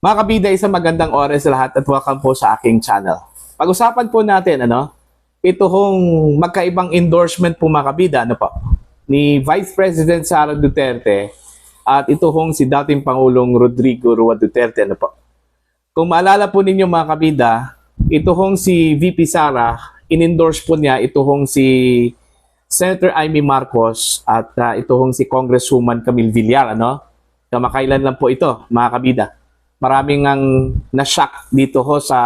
Mga kabida, isang magandang oras sa lahat at welcome po sa aking channel. Pag-usapan po natin, ito hong magkaibang endorsement po mga kabida, ni Vice President Sara Duterte at ito hong si dating Pangulong Rodrigo Roa Duterte, Kung maalala po ninyo mga kabida, ito hong si VP Sara, in-endorse po niya ito hong si Senator Amy Marcos at ito hong si Congresswoman Camille Villar, Kamakailan lang po ito, mga kabida. Maraming ang na-shock dito ho sa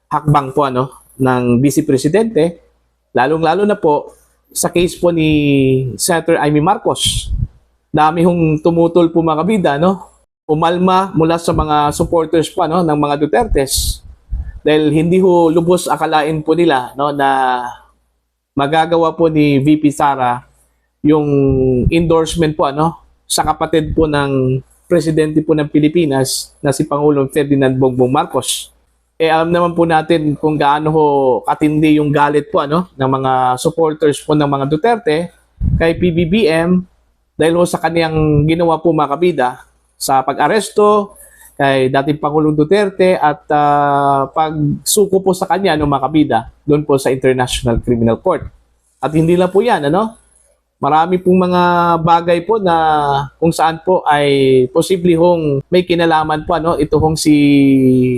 hakbang po ng Vice Presidente, lalong-lalo na po sa case po ni Senator Amy Marcos. Dami hong tumutol po mga kabida, umalma mula sa mga supporters po ng mga Dutertes dahil hindi ho lubos akalain po nila na magagawa po ni VP Sara yung endorsement po sa kapatid po ng presidente po ng Pilipinas na si Pangulong Ferdinand Bongbong Marcos. Alam naman po natin kung gaano ho katindi yung galit po ng mga supporters po ng mga Duterte kay PBBM dahil ho sa kaniyang ginawa po mga kabida sa pag-aresto kay dating Pangulong Duterte at pagsuko po sa kanya mga kabida doon po sa International Criminal Court. At hindi lang po yan, marami pong mga bagay po na kung saan po ay posible hong may kinalaman po ito hong si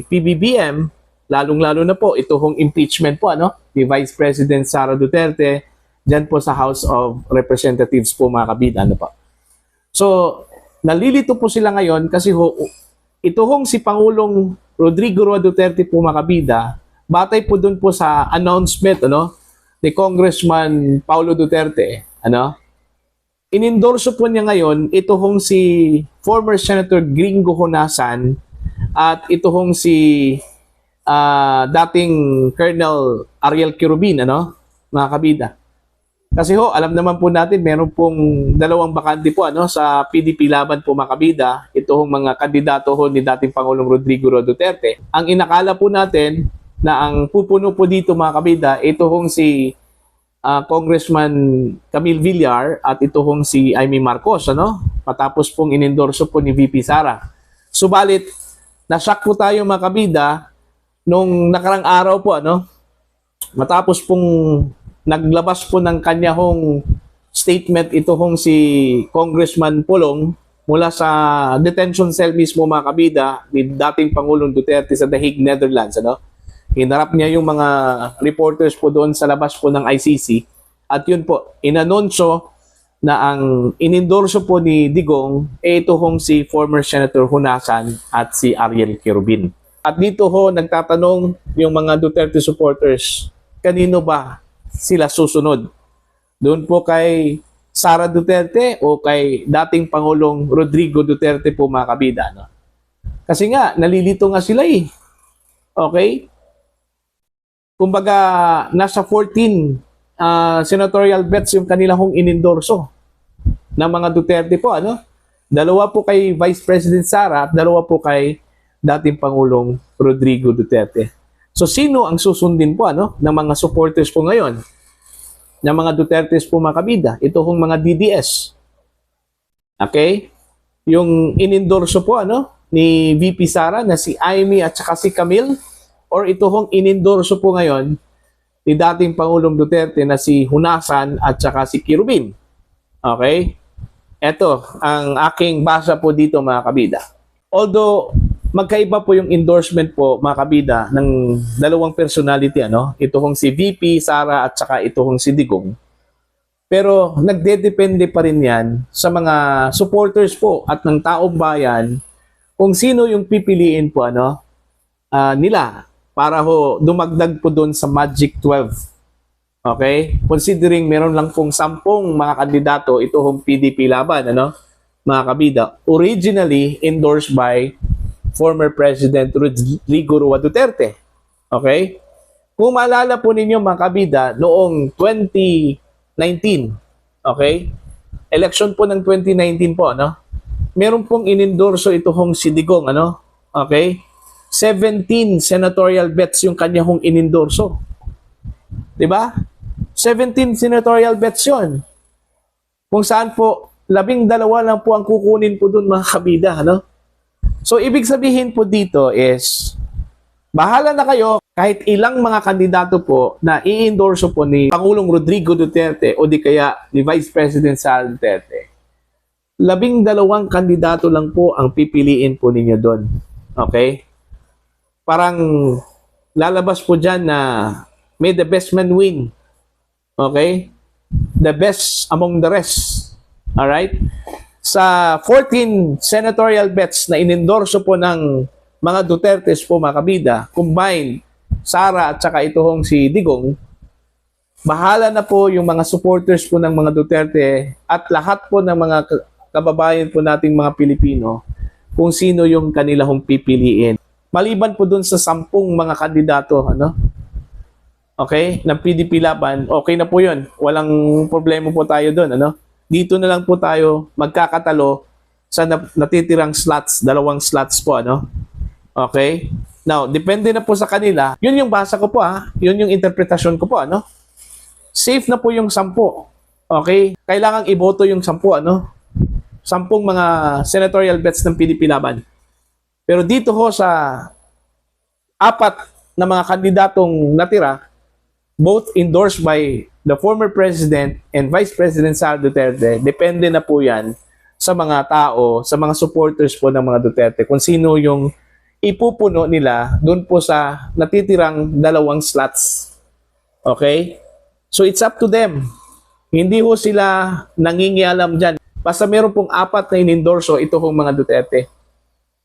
PBBM, lalong-lalo na po ito hong impeachment po ni Vice President Sara Duterte diyan po sa House of Representatives po mga kabida po. So, nalilito po sila ngayon kasi ito hong si Pangulong Rodrigo Roa Duterte po mga kabida, batay po doon po sa announcement ni Congressman Paulo Duterte, inendorso po niya ngayon ito hong si former Senator Gringo Honasan at ito hong si dating Colonel Ariel Quirubin, mga kabida. Kasi alam naman po natin meron pong dalawang bakante po sa PDP laban po mga kabida, ito hong mga kandidato ni dating Pangulong Rodrigo Roa Duterte. Ang inakala po natin na ang pupuno po dito mga kabida, ito hong si Congressman Camille Villar at ito hong si Amy Marcos, patapos pong inendorso po ni VP Sara. Subalit, na-shock po tayo mga kabida nung nakarang araw po, matapos pong naglabas po ng kanya hong statement ito hong si Congressman Pulong mula sa detention cell mismo mga kabida ni dating Pangulong Duterte sa The Hague, Netherlands, Hinarap niya yung mga reporters po doon sa labas po ng ICC at yun po, inanonsyo na ang inendorso po ni Digong ito hong si former Senator Honasan at si Ariel Quirubin. At dito nagtatanong yung mga Duterte supporters, kanino ba sila susunod? Doon po kay Sara Duterte o kay dating Pangulong Rodrigo Duterte po mga kabida. Kasi nga, nalilito nga sila eh. Okay? Kumbaga, nasa 14 senatorial bets yung kanilang inendorso ng mga Duterte po, Dalawa po kay Vice President Sara at dalawa po kay dating Pangulong Rodrigo Duterte. So, sino ang susundin po, ng mga supporters po ngayon? Ng mga Dutertes po mga kabida? Ito hong mga DDS. Okay? Yung inendorso po, ni VP Sara na si Amy at saka si Camille, or ito hong inendorso po ngayon ni dating Pangulong Duterte na si Honasan at saka si Quirubin. Okay? Ito ang aking basa po dito mga kabida. Although magkaiba po yung endorsement po mga kabida ng dalawang personality, ito hong si VP Sara at saka ito hong si Digong. Pero nagdedepende pa rin yan sa mga supporters po at ng taong bayan kung sino yung pipiliin po nila para dumagdag po doon sa Magic 12. Okay? Considering meron lang pong 10 mga kandidato, ito hong PDP laban, mga kabida. Originally endorsed by former President Rodrigo Roa Duterte. Okay? Kung maalala po ninyo mga kabida, noong 2019, okay? Election po ng 2019 po, meron pong inendorso ito hong si Digong, Okay? 17 senatorial bets yung kanya hong inendorso. 'Di ba? 17 senatorial bets yun. Kung saan po, 12 lang po ang kukunin po doon mga kabida, So, ibig sabihin po dito is, bahala na kayo kahit ilang mga kandidato po na i-endorso po ni Pangulong Rodrigo Duterte o di kaya ni Vice President Sara Duterte. 12 kandidato lang po ang pipiliin po ninyo doon. Okay? Parang lalabas po dyan na may the best man win. Okay? The best among the rest. Alright? Sa 14 senatorial bets na inendorso po ng mga Dutertes po, mga kabida, combined, Sara at saka itoong si Digong, bahala na po yung mga supporters po ng mga Duterte at lahat po ng mga kababayan po nating mga Pilipino kung sino yung kanilang pipiliin. Maliban po dun sa 10 mga kandidato, ano? Okay? Ng PDP Laban, okay na po yun. Walang problema po tayo dun, ano? Dito na lang po tayo magkakatalo sa natitirang slots, 2 slots po, ano? Okay? Now, depende na po sa kanila. Yun yung basa ko po, ha? Yun yung interpretasyon ko po, ano? Safe na po yung 10. Okay? Kailangang iboto yung 10, ano? 10 mga senatorial bets ng PDP Laban. Pero dito ho sa 4 na mga kandidatong natira, both endorsed by the former President and Vice President Sara Duterte, depende na po yan sa mga tao, sa mga supporters po ng mga Duterte, kung sino yung ipupuno nila doon po sa natitirang 2 slots. Okay? So it's up to them. Hindi ho sila nangingialam dyan. Basta meron pong 4 na inendorso ito hong mga Duterte.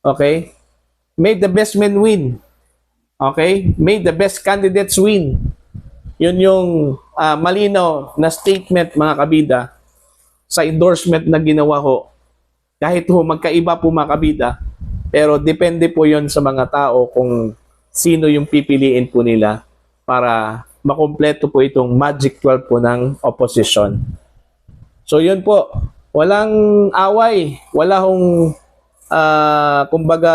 Okay? May the best men win. Okay? May the best candidates win. Yun yung malinaw na statement, mga kabida, sa endorsement na ginawa ho. Kahit ho magkaiba po, mga kabida, pero depende po yon sa mga tao kung sino yung pipiliin po nila para makumpleto po itong Magic 12 po ng opposition. So yun po. Walang away, wala hong kumbaga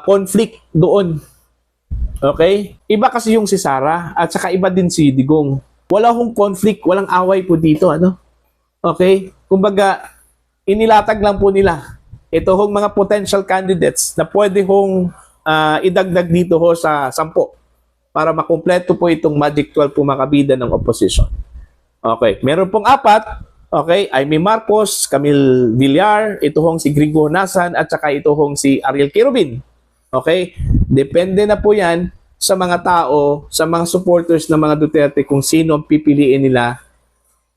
conflict doon. Okay? Iba kasi yung si Sara at saka iba din si Digong. Wala hong conflict, walang away po dito, ano? Okay? Kumbaga inilatag lang po nila ito hong mga potential candidates na pwede hong idagdag dito ho sa 10 para makumpleto po itong Magic 12 po, mga kabida ng opposition. Okay, meron pong 4. Okay, Amy Marcos, Camille Villar, ito hong si Gringo Nasan, at saka ito hong si Ariel Quirobin. Okay? Depende na po yan sa mga tao, sa mga supporters ng mga Duterte kung sino ang pipiliin nila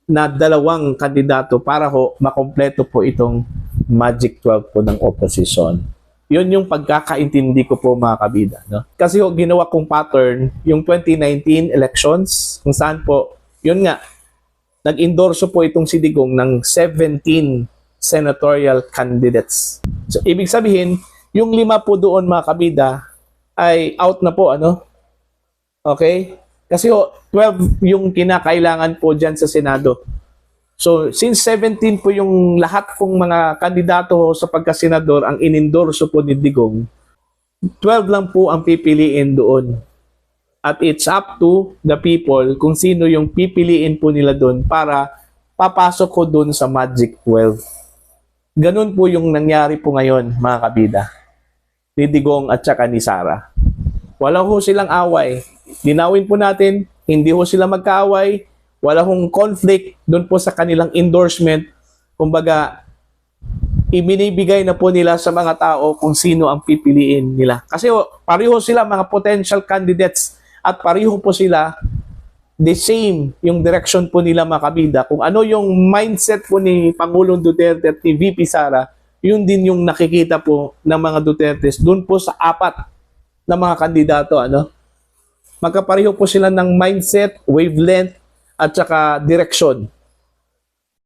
na 2 kandidato para ho makompleto po itong Magic 12 po ng opposition. Yun yung pagkakaintindi ko po, mga kabida. No? Kasi ho, ginawa kong pattern yung 2019 elections kung saan po, yun nga, nag-endorso po itong si Digong ng 17 senatorial candidates. So, ibig sabihin, yung 5 po doon, mga kabida, ay out na po, ano? Okay? Kasi 12 yung kinakailangan po dyan sa Senado. So, since 17 po yung lahat pong mga kandidato sa pagkasenador ang inendorso po ni Digong, 12 lang po ang pipiliin doon. At it's up to the people kung sino yung pipiliin po nila doon para papasok ko doon sa Magic 12. Ganun po yung nangyari po ngayon, mga kabida, ni Digong at saka ni Sara. Wala ho silang away. Dinawin po natin, hindi ho sila magkaaway. Wala hong conflict doon po sa kanilang endorsement. Kumbaga, ibinibigay na po nila sa mga tao kung sino ang pipiliin nila. Kasi pareho sila mga potential candidates at pareho po sila the same yung direction po nila, mga kabida. Kung ano yung mindset po ni Pangulong Duterte at ni VP Sara, yun din yung nakikita po ng mga Dutertes doon po sa 4 na mga kandidato. Ano? Magkapareho po sila ng mindset, wavelength, at saka direction.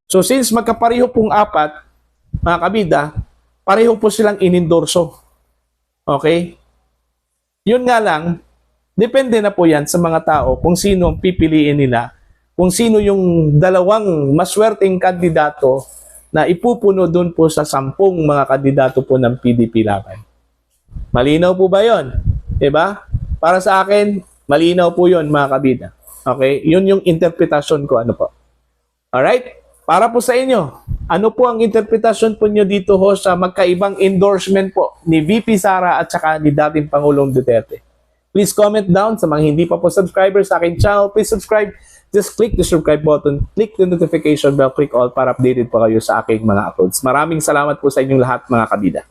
So since magkapareho pong 4, mga kabida, pareho po silang inendorso. Okay? Yun nga lang, depende na po yan sa mga tao kung sino ang pipiliin nila, kung sino yung 2 maswerteng kandidato na ipupuno doon po sa 10 mga kandidato po ng PDP Laban. Malinaw po ba yun? Diba? Para sa akin, malinaw po yun, mga kabida. Okay? Yun yung interpretasyon ko. Ano po? Alright? Para po sa inyo, ano po ang interpretasyon po nyo dito ho sa magkaibang endorsement po ni VP Sara at saka ni dating Pangulong Duterte? Please comment down. Sa mga hindi pa po subscriber sa aking channel, please subscribe. Just click the subscribe button, click the notification bell, click all para updated po kayo sa aking mga uploads. Maraming salamat po sa inyong lahat mga kabida.